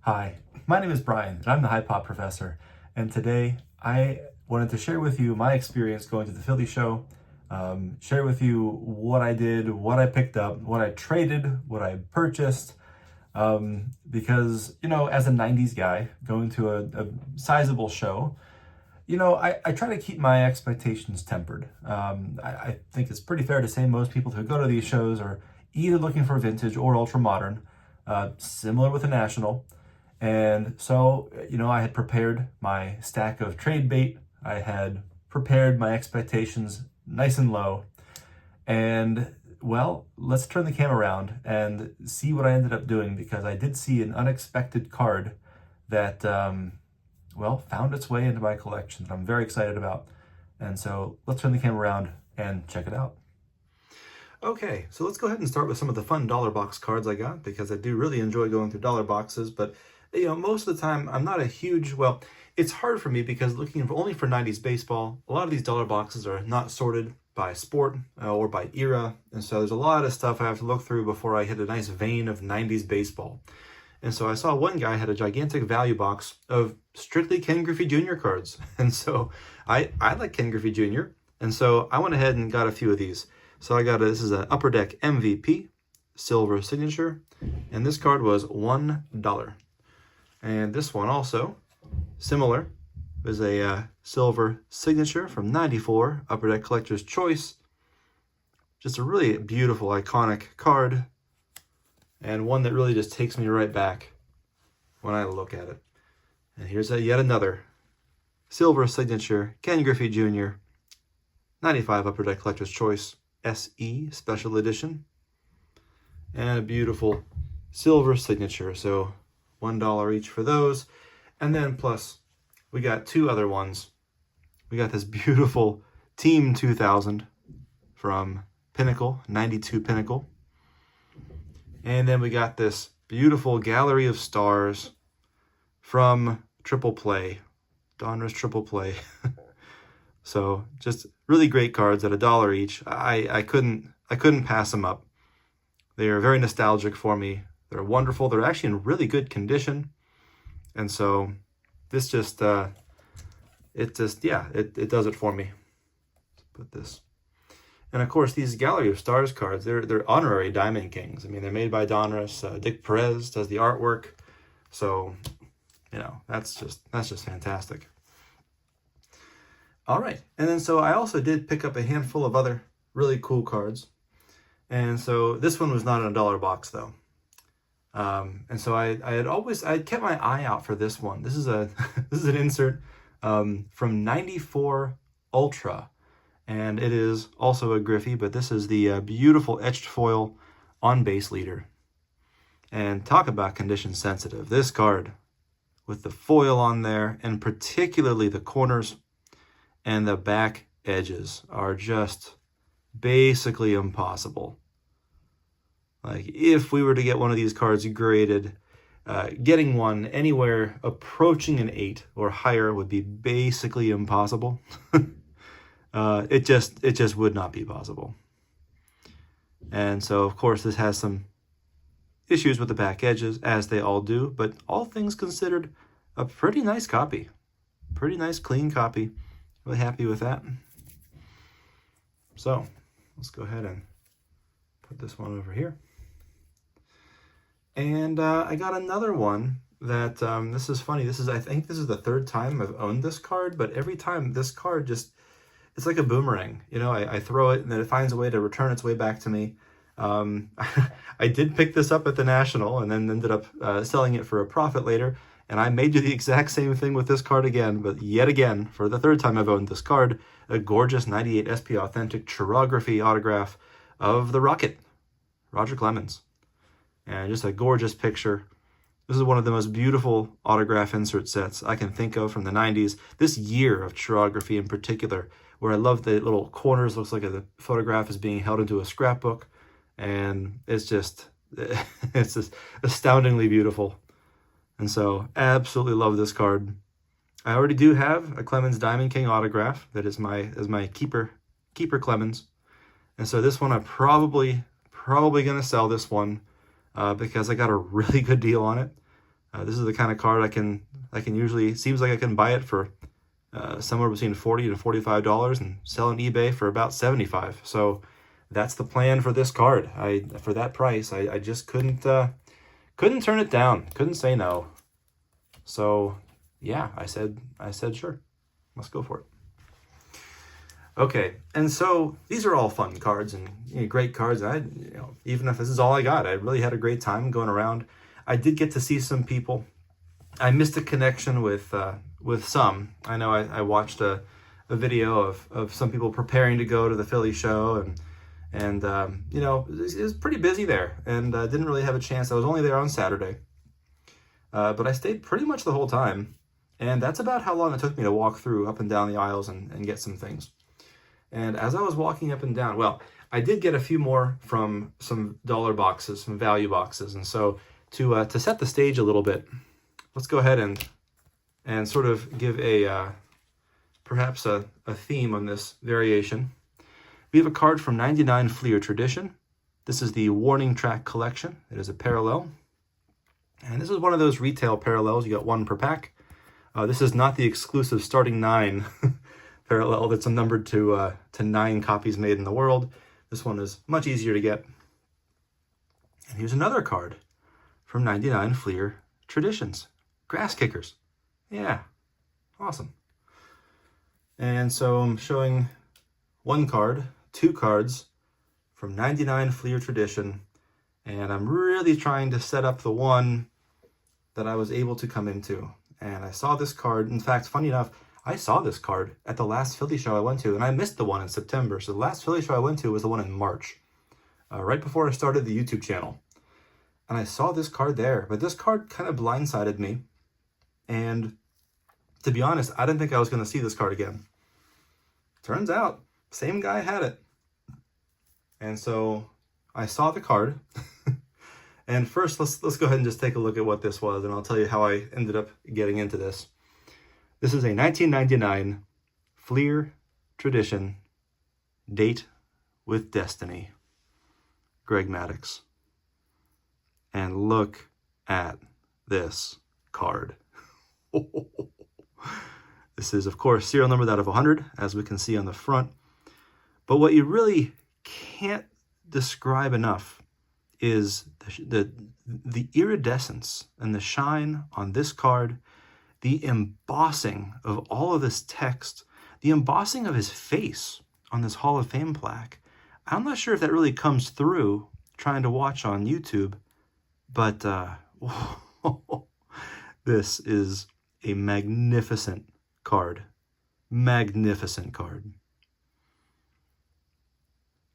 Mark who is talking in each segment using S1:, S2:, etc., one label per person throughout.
S1: Hi, my name is Brian, and I'm the High Pop Professor. And today I wanted to share with you my experience going to the Philly show, share with you what I did, what I picked up, what I traded, what I purchased. Because, as a 90s guy going to a sizable show, I try to keep my expectations tempered. I think it's pretty fair to say most people who go to these shows are either looking for vintage or ultra modern, similar with the National. And so, I had prepared my stack of trade bait. I had prepared my expectations nice and low. And well, let's turn the camera around and see what I ended up doing, because I did see an unexpected card that, found its way into my collection that I'm very excited about. And so let's turn the camera around and check it out. Okay, so let's go ahead and start with some of the fun dollar box cards I got, because I do really enjoy going through dollar boxes. But most of the time I'm not a huge, it's hard for me because looking only for 90s baseball, a lot of these dollar boxes are not sorted by sport or by era. And so there's a lot of stuff I have to look through before I hit a nice vein of 90s baseball. And so I saw one guy had a gigantic value box of strictly Ken Griffey Jr. cards. And so I like Ken Griffey Jr. And so I went ahead and got a few of these. So this is an Upper Deck MVP, silver signature. And this card was $1. And this one also, similar, is a silver signature from 94, Upper Deck Collector's Choice. Just a really beautiful, iconic card, and one that really just takes me right back when I look at it. And here's yet another silver signature, Ken Griffey Jr., 95 Upper Deck Collector's Choice, SE Special Edition, and a beautiful silver signature. So $1 each for those. And then plus we got two other ones. We got this beautiful Team 2000 from Pinnacle, 92 Pinnacle. And then we got this beautiful Gallery of Stars from Triple Play, Donruss Triple Play. So just really great cards at $1 each. I couldn't pass them up. They are very nostalgic for me. They're wonderful. They're actually in really good condition. And so this just, it does it for me. Let's put this. And of course, these Gallery of Stars cards, they're honorary Diamond Kings. I mean, they're made by Donruss. Dick Perez does the artwork. So, that's just fantastic. All right. And then so I also did pick up a handful of other really cool cards. And so this one was not in a dollar box though. And so I had kept my eye out for this one. This is an insert from 94 Ultra, and it is also a Griffey, but this is the beautiful etched foil on base leader. And talk about condition sensitive. This card with the foil on there, and particularly the corners and the back edges, are just basically impossible. Like, if we were to get one of these cards graded, getting one anywhere approaching an 8 or higher would be basically impossible. It just would not be possible. And so, of course, this has some issues with the back edges, as they all do, but all things considered, a pretty nice copy. Pretty nice, clean copy. Really happy with that. So, let's go ahead and put this one over here. And I got another one that, this is funny. I think this is the third time I've owned this card, but every time this card it's like a boomerang. I throw it and then it finds a way to return its way back to me. I did pick this up at the National and then ended up selling it for a profit later. And I may do the exact same thing with this card again, but yet again, for the third time I've owned this card, a gorgeous 98 SP Authentic Chirography autograph of the Rocket, Roger Clemens. And just a gorgeous picture. This is one of the most beautiful autograph insert sets I can think of from the 90s. This year of chirography in particular, where I love the little corners, looks like the photograph is being held into a scrapbook. And it's just astoundingly beautiful. And so, absolutely love this card. I already do have a Clemens Diamond King autograph that is my keeper Clemens. And so this one I'm probably going to sell this one because I got a really good deal on it. This is the kind of card I can usually, seems like I can buy it for somewhere between $40 to $45 and sell on eBay for about $75. So that's the plan for this card. For that price, I just couldn't turn it down. Couldn't say no. So yeah, I said sure, let's go for it. Okay, and so these are all fun cards and great cards. Even if this is all I got, I really had a great time going around. I did get to see some people. I missed a connection with some. I know I watched a video of some people preparing to go to the Philly show, and it was pretty busy there, and didn't really have a chance. I was only there on Saturday, but I stayed pretty much the whole time, and that's about how long it took me to walk through up and down the aisles and get some things. And as I was walking up and down, well, I did get a few more from some dollar boxes, some value boxes, and so to set the stage a little bit, let's go ahead and sort of give perhaps a theme on this variation. We have a card from 99 Fleer Tradition. This is the Warning Track Collection. It is a parallel. And this is one of those retail parallels. You got one per pack. This is not the exclusive starting 9 parallel that's numbered to 9 copies made in the world. This one is much easier to get. And here's another card from 99 Fleer Traditions. Grass Kickers. Yeah, awesome. And so I'm showing one card, 2 cards from 99 Fleer Tradition, and I'm really trying to set up the one that I was able to come into. And I saw this card. In fact, funny enough, I saw this card at the last Philly show I went to, and I missed the one in September. So the last Philly show I went to was the one in March, right before I started the YouTube channel. And I saw this card there, but this card kind of blindsided me. And to be honest, I didn't think I was going to see this card again. Turns out, same guy had it. And so I saw the card. And first, let's go ahead and just take a look at what this was, and I'll tell you how I ended up getting into this. This is a 1999 Fleer Tradition Date with Destiny. Greg Maddux. And look at this card. This is, of course, serial numbered out of 100, as we can see on the front. But what you really can't describe enough is the iridescence and the shine on this card, the embossing of all of this text, the embossing of his face on this Hall of Fame plaque. I'm not sure if that really comes through trying to watch on YouTube, but this is a magnificent card. Magnificent card.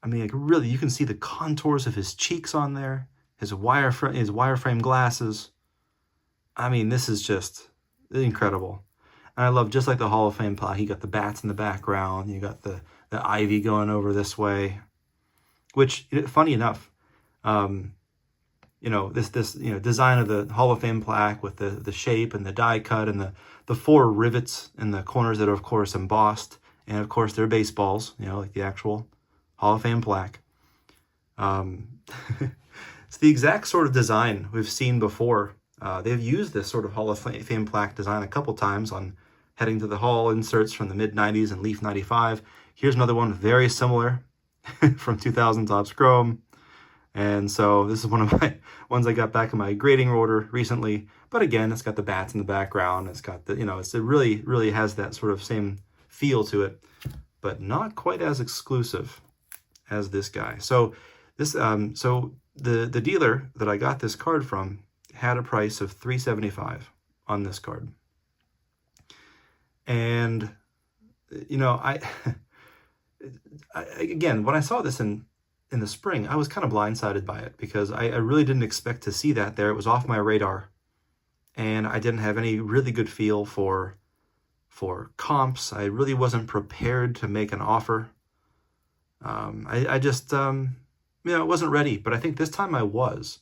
S1: I mean, like, really, you can see the contours of his cheeks on there, his wireframe glasses. I mean, this is just incredible. And I love, just like the Hall of Fame plaque, you got the bats in the background, you got the ivy going over this way, which, funny enough, this design of the Hall of Fame plaque with the shape and the die cut and the 4 rivets in the corners that are, of course, embossed, and of course they're baseballs, like the actual Hall of Fame plaque. It's the exact sort of design we've seen before. They've used this sort of Hall of Fame plaque design a couple times on Heading to the Hall inserts from the mid-90s and Leaf 95. Here's another one very similar from 2000 Topps Chrome. And so this is one of my ones I got back in my grading order recently. But again, it's got the bats in the background. It's got the, it really, really has that sort of same feel to it, but not quite as exclusive as this guy. So this, the dealer that I got this card from had a price of $375 on this card. And, again, when I saw this in the spring, I was kind of blindsided by it because I really didn't expect to see that there. It was off my radar, and I didn't have any really good feel for comps. I really wasn't prepared to make an offer. I just, I wasn't ready, but I think this time I was.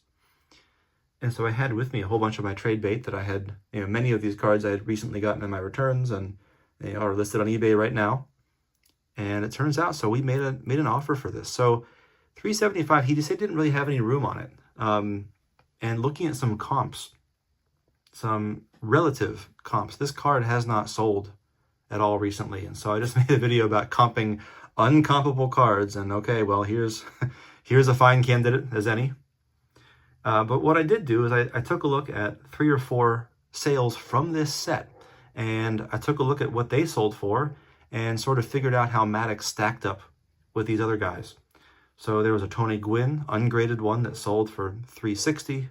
S1: And so I had with me a whole bunch of my trade bait that I had, many of these cards I had recently gotten in my returns and they are listed on eBay right now. And it turns out, so we made an offer for this. So $375, he just didn't really have any room on it. And looking at some comps, some relative comps. This card has not sold at all recently, and so I just made a video about comping uncompable cards, and okay, well, here's a fine candidate as any. But what I did do is I took a look at 3 or 4 sales from this set, and I took a look at what they sold for and sort of figured out how Maddox stacked up with these other guys. So there was a Tony Gwynn ungraded one that sold for $360.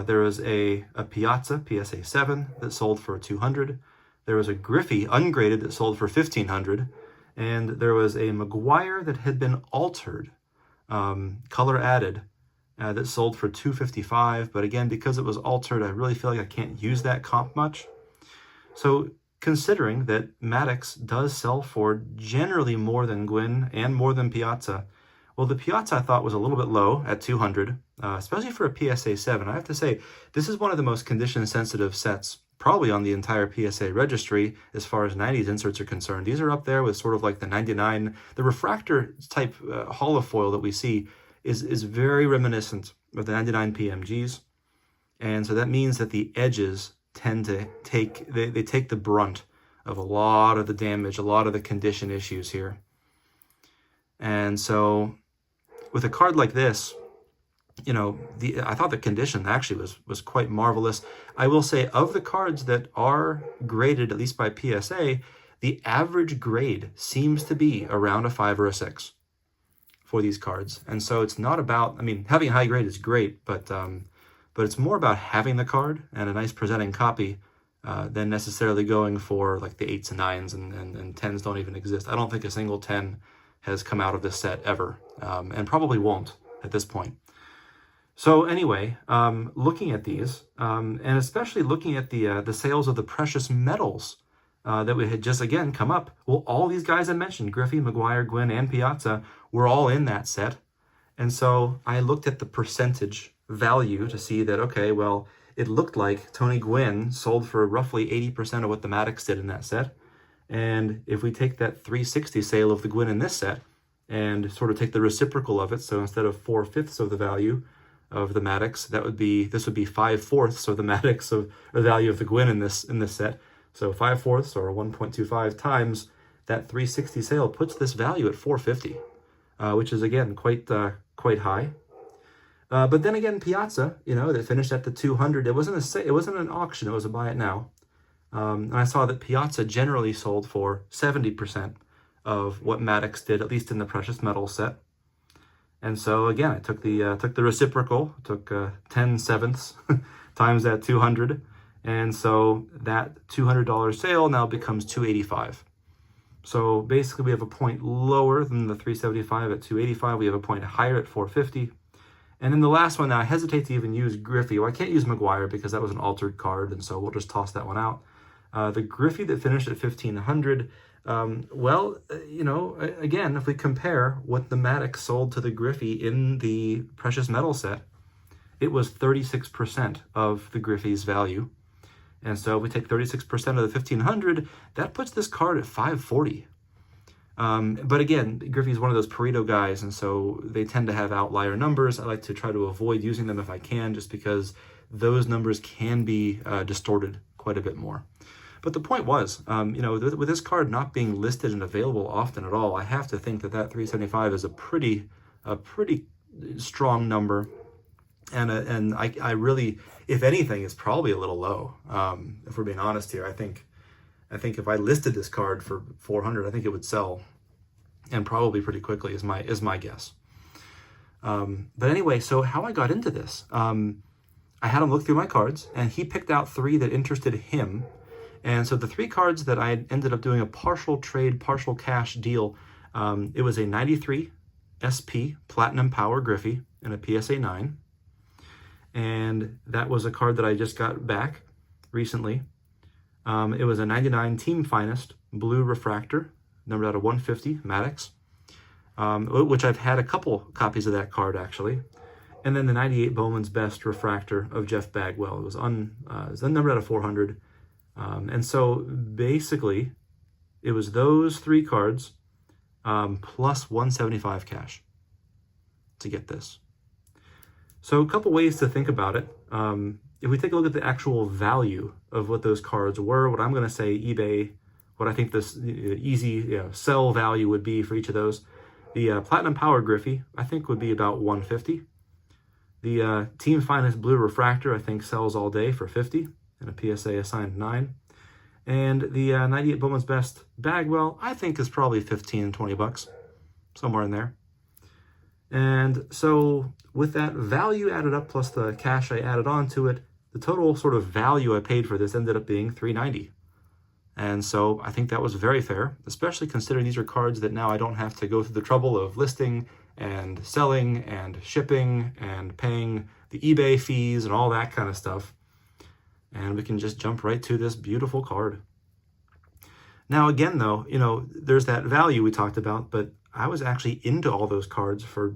S1: There was a Piazza PSA 7 that sold for $200. There was a Griffey ungraded that sold for $1,500. And there was a McGuire that had been altered, color added, that sold for $255. But again, because it was altered, I really feel like I can't use that comp much. So considering that Maddox does sell for generally more than Gwynn and more than Piazza, well, the Piazza I thought was a little bit low at $200, especially for a PSA 7. I have to say, this is one of the most condition-sensitive sets probably on the entire PSA registry as far as 90s inserts are concerned. These are up there with sort of like the 99, the refractor type holofoil that we see is very reminiscent of the 99 PMGs. And so that means that the edges tend to take, they take the brunt of a lot of the damage, a lot of the condition issues here. And so with a card like this, you know, I thought the condition actually was quite marvelous. I will say, of the cards that are graded, at least by PSA, the average grade seems to be around a 5 or a 6 for these cards. And so it's not about, I mean, having a high grade is great, but it's more about having the card and a nice presenting copy than necessarily going for like the 8s and 9s and 10s don't even exist. I don't think a single 10 has come out of this set ever, and probably won't at this point. So anyway, looking at these, and especially looking at the sales of the precious metals that we had just, again, come up. Well, all these guys I mentioned, Griffey, McGuire, Gwynn, and Piazza, were all in that set. And so I looked at the percentage value to see that, okay, well, it looked like Tony Gwynn sold for roughly 80% of what the Maddox did in that set. And if we take that $360 sale of the Gwynn in this set and sort of take the reciprocal of it, so instead of 4/5 of the value of the Maddox, this would be 5/4 of the Maddox of the value of the Gwynn in this set. So 5/4 or 1.25 times that $360 sale puts this value at $450, which is again quite high. But then again, Piazza, you know, that finished at the $200. It wasn't an auction. It was a buy it now. And I saw that Piazza generally sold for 70% of what Maddox did, at least in the precious metal set. And so again, I took the reciprocal, took 10/7 times that 200, and so that $200 sale now becomes $285. So basically, we have a point lower than the 375 at 285. We have a point higher at 450. And then the last one, now I hesitate to even use Griffey. Well, I can't use McGuire because that was an altered card, and so we'll just toss that one out. The Griffey that finished at 1,500. Well, you know, again, if we compare what the Maddox sold to the Griffey in the precious metal set, it was 36% of the Griffey's value. And so if we take 36% of the 1,500, that puts this card at 540. But again, Griffey's one of those Pareto guys, and so they tend to have outlier numbers. I like to try to avoid using them if I can, just because those numbers can be distorted quite a bit more. But the point was, you know, with this card not being listed and available often at all, I have to think that 375 is a pretty strong number, and I really, if anything, is probably a little low. If we're being honest here, I think if I listed this card for 400, I think it would sell, and probably pretty quickly is my guess. But anyway, so how I got into this, I had him look through my cards, and he picked out 3 that interested him. And so the 3 cards that I ended up doing a partial trade, partial cash deal, it was a 93 SP Platinum Power Griffey and a PSA 9. And that was a card that I just got back recently. It was a 99 Team Finest Blue Refractor, numbered out of 150, Maddox, which I've had a couple copies of that card, actually. And then the 98 Bowman's Best Refractor of Jeff Bagwell. It was numbered out of 400. And so basically, it was those 3 cards plus 175 cash to get this. So a couple ways to think about it. if we take a look at the actual value of what those cards were, what I'm going to say eBay, what I think this easy sell value would be for each of those. The Platinum Power Griffey, I think, would be about $150. The Team Finest Blue Refractor, I think, sells all day for $50, and a PSA assigned 9. And the 98 Bowman's Best Bagwell, I think, is probably 15, 20 bucks, somewhere in there. And so with that value added up plus the cash I added on to it, the total sort of value I paid for this ended up being $390. And so I think that was very fair, especially considering these are cards that now I don't have to go through the trouble of listing and selling and shipping and paying the eBay fees and all that kind of stuff. And we can just jump right to this beautiful card. Now again though, there's that value we talked about, but I was actually into all those cards for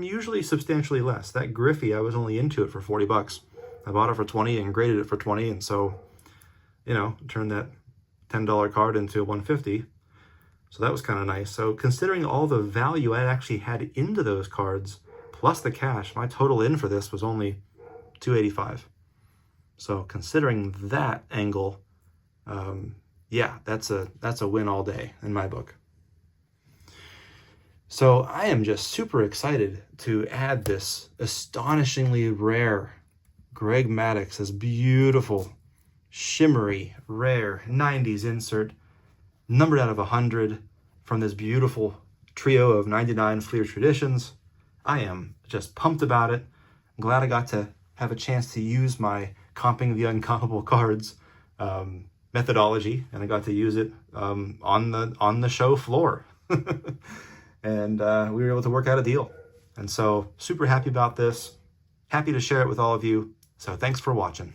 S1: usually substantially less. That Griffey, I was only into it for 40 bucks. I bought it for 20 and graded it for 20, and so, turned that $10 card into 150. So that was kind of nice. So considering all the value I actually had into those cards, plus the cash, my total in for this was only $285. So considering that angle, yeah, that's a win all day in my book. So I am just super excited to add this astonishingly rare Greg Maddux, this beautiful, shimmery, rare 90s insert, numbered out of 100 from this beautiful trio of 99 Fleer Traditions. I am just pumped about it. I'm glad I got to have a chance to use my comping the uncompable cards methodology, and I got to use it on the show floor. And we were able to work out a deal. And so super happy about this. Happy to share it with all of you. So thanks for watching.